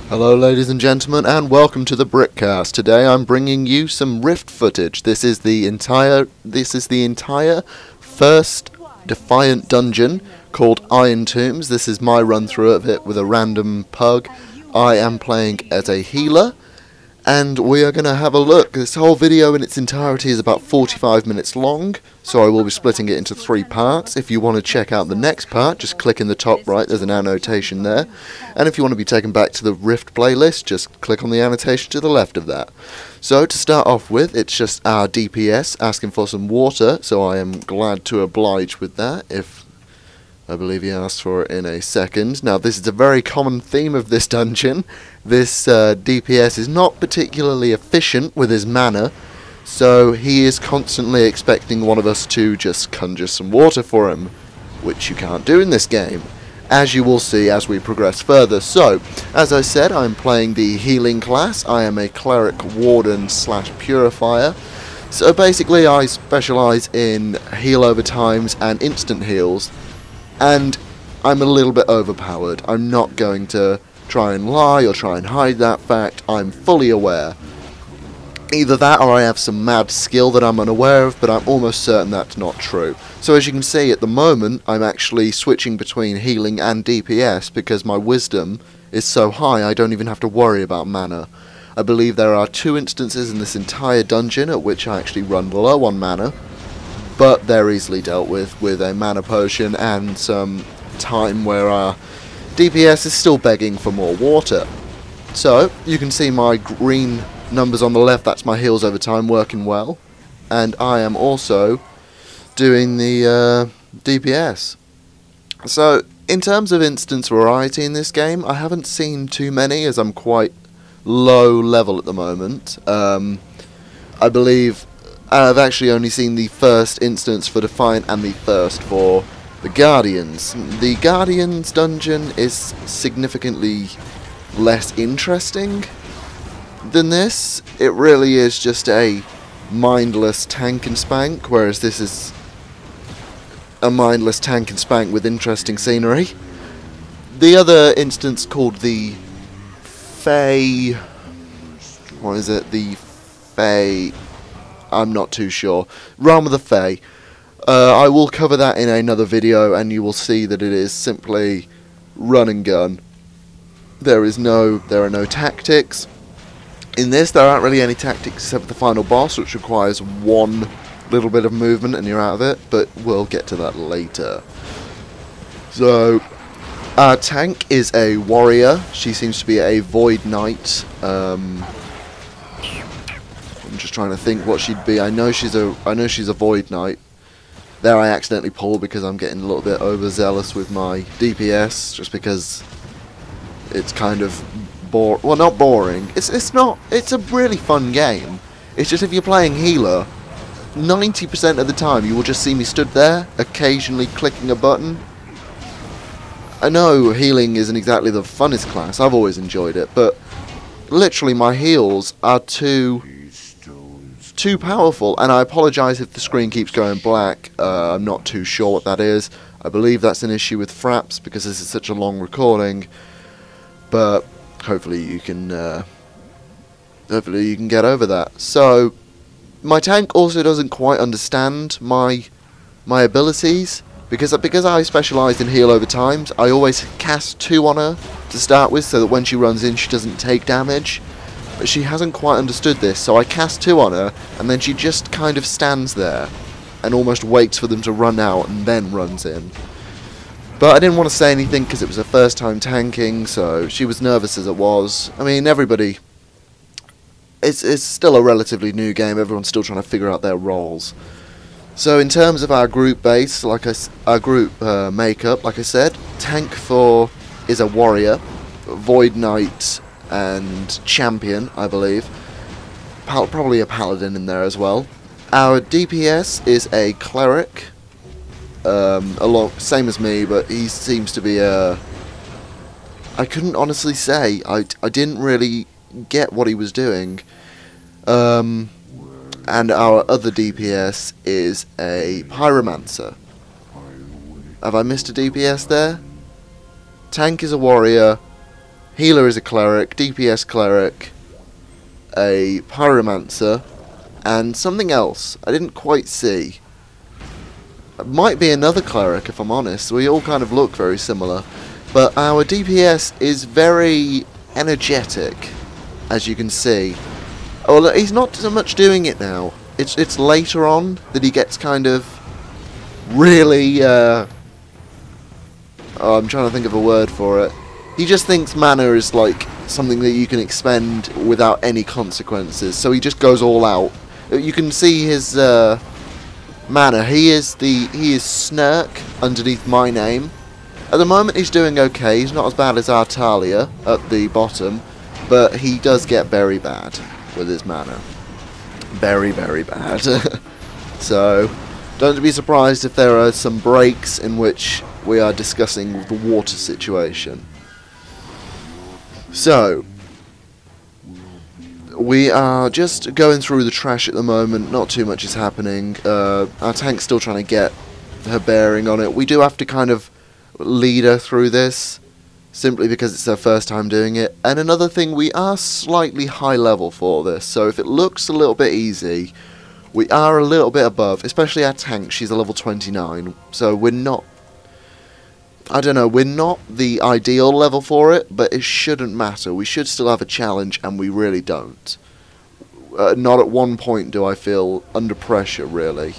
Hello ladies and gentlemen, and welcome to the TheBritcast. Today I'm bringing you some Rift footage. This is the entire first Defiant dungeon called Iron Tombs. This is my run through of it with a random pug. I am playing as a healer, and we are going to have a look. This whole video in its entirety is about 45 minutes long, so I will be splitting it into 3 parts. If you want to check out the next part, just click in the top right, there's an annotation there. And if you want to be taken back to the Rift playlist, just click on the annotation to the left of that. So to start off with, it's just our DPS asking for some water, so I am glad to oblige with that, if I believe he asked for it in a second. Now, this is a very common theme of this dungeon. This DPS is not particularly efficient with his mana, so he is constantly expecting one of us to just conjure some water for him, which you can't do in this game, as you will see as we progress further. So, as I said, I'm playing the healing class. I am a cleric warden / purifier. So basically I specialise in heal over times and instant heals. And I'm a little bit overpowered. I'm not going to try and lie or try and hide that fact. I'm fully aware. Either that or I have some mad skill that I'm unaware of, but I'm almost certain that's not true. So as you can see, at the moment, I'm actually switching between healing and DPS because my wisdom is so high I don't even have to worry about mana. I believe there are 2 instances in this entire dungeon at which I actually run low on mana, but they're easily dealt with a mana potion and some time where our DPS is still begging for more water. So, you can see my green numbers on the left, that's my heals over time working well. And I am also doing the DPS. So, in terms of instance variety in this game, I haven't seen too many as I'm quite low level at the moment. I believe I've actually only seen the first instance for Defiant and the first for the Guardians. The Guardians dungeon is significantly less interesting than this. It really is just a mindless tank and spank, whereas this is a mindless tank and spank with interesting scenery. The other instance called the Fey... what is it? The Fey... I'm not too sure. Realm of the Fae. I will cover that in another video, and you will see that it is simply run and gun. There are no tactics. In this, there aren't really any tactics except for the final boss, which requires one little bit of movement and you're out of it, but we'll get to that later. So, our tank is a warrior. She seems to be a Void Knight. I'm just trying to think what she'd be. I know she's a Void Knight. There I accidentally pulled because I'm getting a little bit overzealous with my DPS, just because it's kind of well, not boring. It's not. It's a really fun game. It's just if you're playing healer, 90% of the time you will just see me stood there, occasionally clicking a button. I know healing isn't exactly the funnest class. I've always enjoyed it, but literally my heals are too powerful, and I apologise if the screen keeps going black. I'm not too sure what that is. I believe that's an issue with Fraps because this is such a long recording, but hopefully you can get over that. So my tank also doesn't quite understand my abilities because I specialise in heal over times. I always cast 2 on her to start with so that when she runs in she doesn't take damage. But she hasn't quite understood this, so I cast 2 on her, and then she just kind of stands there and almost waits for them to run out and then runs in. But I didn't want to say anything because it was her first time tanking, so she was nervous as it was. I mean, everybody... It's still a relatively new game, everyone's still trying to figure out their roles. So in terms of our group base, our group makeup, like I said, tank 4 is a warrior, Void Knight and champion, I believe. Probably a paladin in there as well. Our DPS is a cleric, same as me, but he seems to be a... I couldn't honestly say. I didn't really get what he was doing. And our other DPS is a pyromancer. Have I missed a DPS there? Tank is a warrior. Healer is a cleric, DPS cleric, a pyromancer, and something else I didn't quite see. It might be another cleric, if I'm honest. We all kind of look very similar. But our DPS is very energetic, as you can see. Oh, he's not so much doing it now. It's later on that he gets kind of really... oh, I'm trying to think of a word for it. He just thinks mana is like something that you can expend without any consequences, so he just goes all out. You can see his mana. He is Snurk underneath my name. At the moment he's doing okay. He's not as bad as Artalia at the bottom, but he does get very bad with his mana. Very, very bad. So don't be surprised if there are some breaks in which we are discussing the water situation. So, we are just going through the trash at the moment, not too much is happening. Our tank's still trying to get her bearing on it. We do have to kind of lead her through this, simply because it's her first time doing it. And another thing, we are slightly high level for this, so if it looks a little bit easy, we are a little bit above, especially our tank. She's a level 29, so we're not... I don't know, we're not the ideal level for it, but it shouldn't matter. We should still have a challenge, and we really don't. Not at one point do I feel under pressure, really.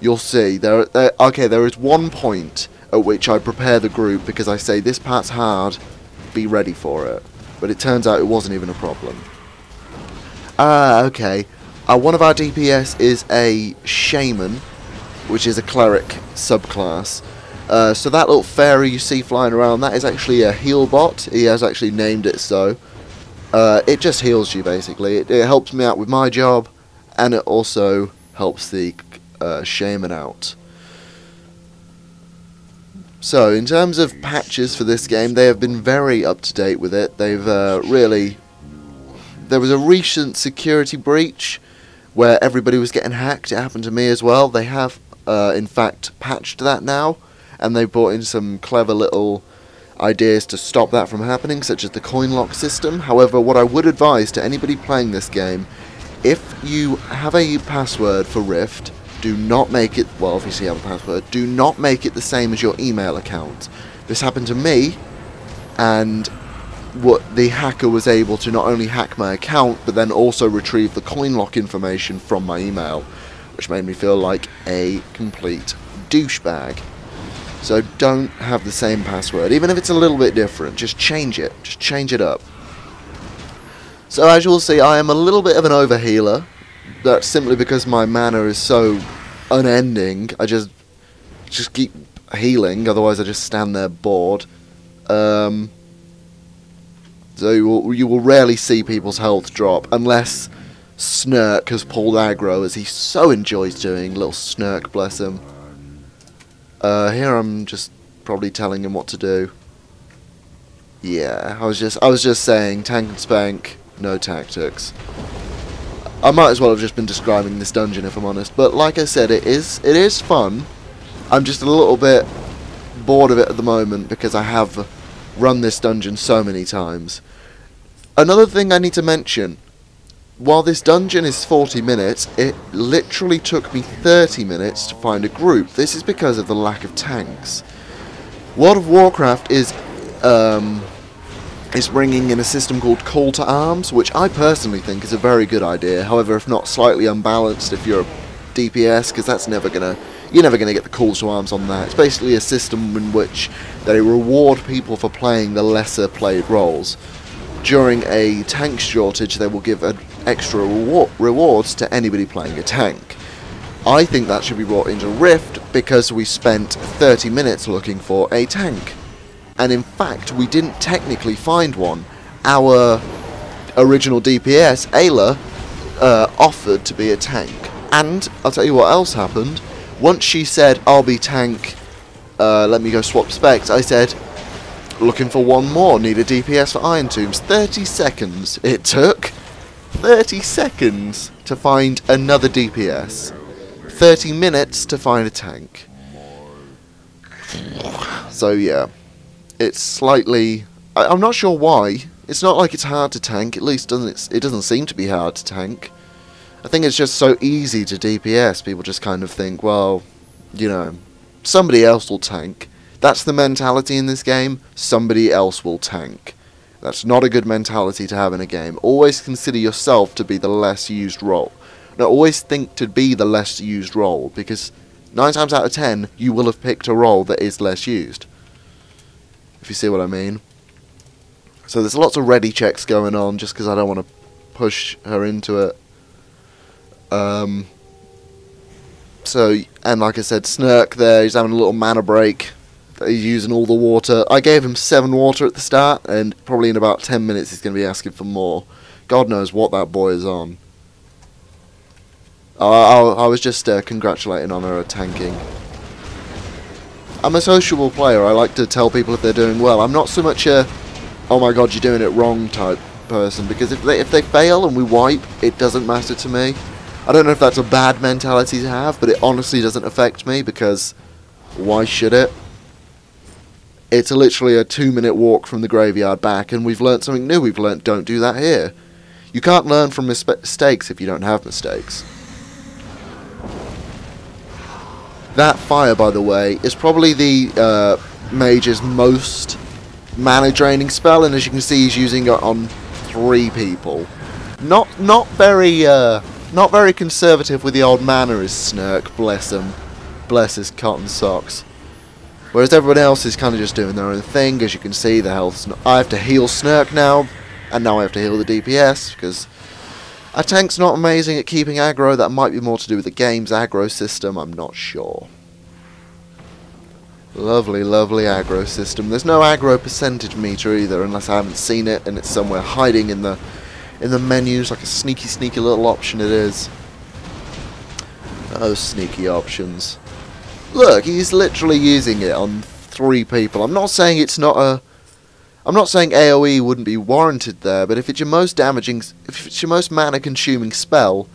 You'll see. Okay, there is one point at which I prepare the group because I say, this part's hard, be ready for it. But it turns out it wasn't even a problem. Okay. One of our DPS is a Shaman, which is a cleric subclass. So that little fairy you see flying around, that is actually a heal bot. He has actually named it so. It just heals you, basically. It helps me out with my job, and it also helps the shaman out. So, in terms of patches for this game, they have been very up-to-date with it. They've really... There was a recent security breach where everybody was getting hacked. It happened to me as well. They have, in fact, patched that now. And they brought in some clever little ideas to stop that from happening, such as the coin lock system. However, what I would advise to anybody playing this game, if you have a password for Rift, do not make it, well, obviously you have a password, do not make it the same as your email account. This happened to me, and what the hacker was able to not only hack my account, but then also retrieve the coin lock information from my email, which made me feel like a complete douchebag. So don't have the same password, even if it's a little bit different. Just change it. Just change it up. So as you'll see, I am a little bit of an overhealer. That's simply because my mana is so unending. I just keep healing, otherwise I just stand there bored. So you will rarely see people's health drop, unless Snurk has pulled aggro, as he so enjoys doing. Little Snurk, bless him. Here I'm just probably telling him what to do. Yeah, I was just saying, tank and spank, no tactics. I might as well have just been describing this dungeon, if I'm honest. But like I said, it is fun. I'm just a little bit bored of it at the moment because I have run this dungeon so many times. Another thing I need to mention. While this dungeon is 40 minutes, it literally took me 30 minutes to find a group. This is because of the lack of tanks. World of Warcraft is bringing in a system called Call to Arms, which I personally think is a very good idea. However, if not slightly unbalanced if you're a DPS, because that's you're never gonna get the Call to Arms on that. It's basically a system in which they reward people for playing the lesser played roles. During a tank shortage, they will give extra rewards to anybody playing a tank. I think that should be brought into Rift because we spent 30 minutes looking for a tank. And in fact, we didn't technically find one. Our original DPS, Ayla, offered to be a tank. And I'll tell you what else happened. Once she said, I'll be tank, let me go swap specs, I said, looking for one more, need a DPS for Iron Tombs. 30 seconds it took. 30 seconds to find another DPS. 30 minutes to find a tank. So yeah, it's slightly... I'm not sure why, It's not like it's hard to tank, at least it doesn't seem to be hard to tank. I think it's just so easy to DPS, people just kind of think, well, you know, somebody else will tank. That's the mentality in this game, somebody else will tank. That's not a good mentality to have in a game. Always consider yourself to be the less used role. No, always think to be the less used role, because 9 times out of 10, you will have picked a role that is less used. If you see what I mean. So there's lots of ready checks going on, just because I don't want to push her into it. So, and like I said, Snurk there, he's having a little mana break. He's using all the water. I gave him 7 water at the start, and probably in about 10 minutes he's going to be asking for more. God knows what that boy is on. I was just congratulating on her tanking. I'm a sociable player. I like to tell people if they're doing well. I'm not so much a, oh my god, you're doing it wrong type person, because if they fail and we wipe, it doesn't matter to me. I don't know if that's a bad mentality to have, but it honestly doesn't affect me, because why should it? It's literally a 2-minute walk from the graveyard back, and we've learnt something new. We've learnt don't do that here. You can't learn from mistakes if you don't have mistakes. That fire, by the way, is probably the mage's most mana draining spell, and as you can see, he's using it on 3 people. Not very conservative with the old mana is Snurk, bless him. Bless his cotton socks. Whereas everyone else is kind of just doing their own thing. As you can see, the health's not... I have to heal Snurk now, and now I have to heal the DPS, because a tank's not amazing at keeping aggro. That might be more to do with the game's aggro system, I'm not sure. Lovely, lovely aggro system. There's no aggro percentage meter either, unless I haven't seen it, and it's somewhere hiding in the menus, like a sneaky little option it is. Those sneaky options. Look, he's literally using it on 3 people. I'm not saying it's not a... I'm not saying AoE wouldn't be warranted there, but if it's your most damaging... If it's your most mana-consuming spell,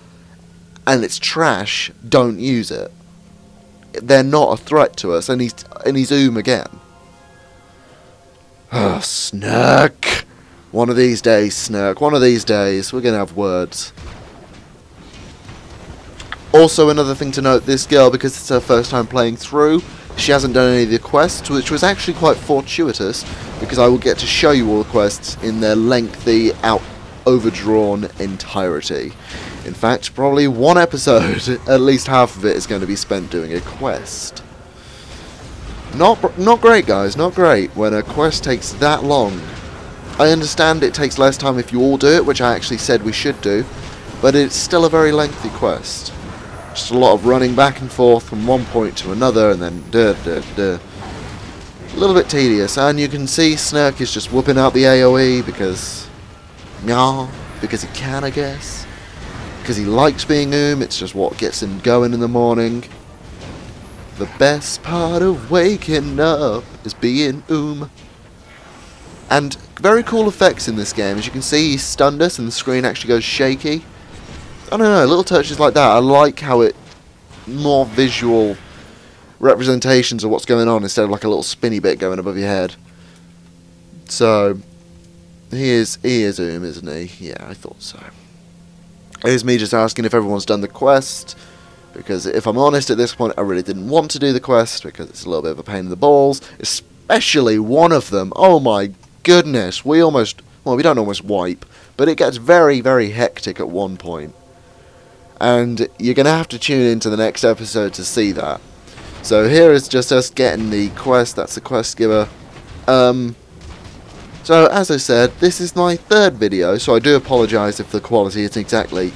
and it's trash, don't use it. They're not a threat to us, and he's again. Oh, Snurk! One of these days, Snurk, one of these days, we're going to have words. Also, another thing to note, this girl, because it's her first time playing through, she hasn't done any of the quests, which was actually quite fortuitous, because I will get to show you all the quests in their lengthy, overdrawn entirety. In fact, probably one episode, at least half of it, is going to be spent doing a quest. Not great, guys, not great, when a quest takes that long. I understand it takes less time if you all do it, which I actually said we should do, but it's still a very lengthy quest. Just a lot of running back and forth from one point to another, and then a little bit tedious. And you can see Snurk is just whooping out the AoE because he can, I guess. Because he likes being it's just what gets him going in the morning. The best part of waking up is being And very cool effects in this game. As you can see, he stunned us and the screen actually goes shaky. I don't know, little touches like that. I like how it more visual representations of what's going on instead of like a little spinny bit going above your head. So he is isn't he? Yeah, I thought so. Here's me just asking if everyone's done the quest, because if I'm honest at this point, I really didn't want to do the quest because it's a little bit of a pain in the balls, especially one of them. Oh my goodness, we don't almost wipe, but it gets very, very hectic at one point. And you're going to have to tune into the next episode to see that. So here is just us getting the quest. That's the quest giver. So as I said, this is my 3rd video, so I do apologise if the quality isn't exactly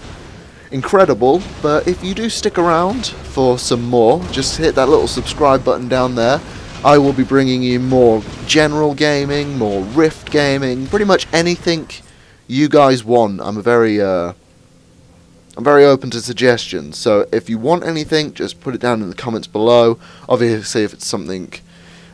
incredible, but if you do stick around for some more, just hit that little subscribe button down there. I will be bringing you more general gaming, more Rift gaming, pretty much anything you guys want. I'm very open to suggestions, so if you want anything, just put it down in the comments below. Obviously, if it's something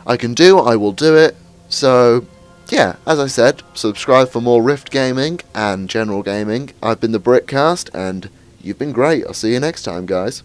I can do, I will do it. So, yeah, as I said, subscribe for more Rift gaming and general gaming. I've been TheBritcast, and you've been great. I'll see you next time, guys.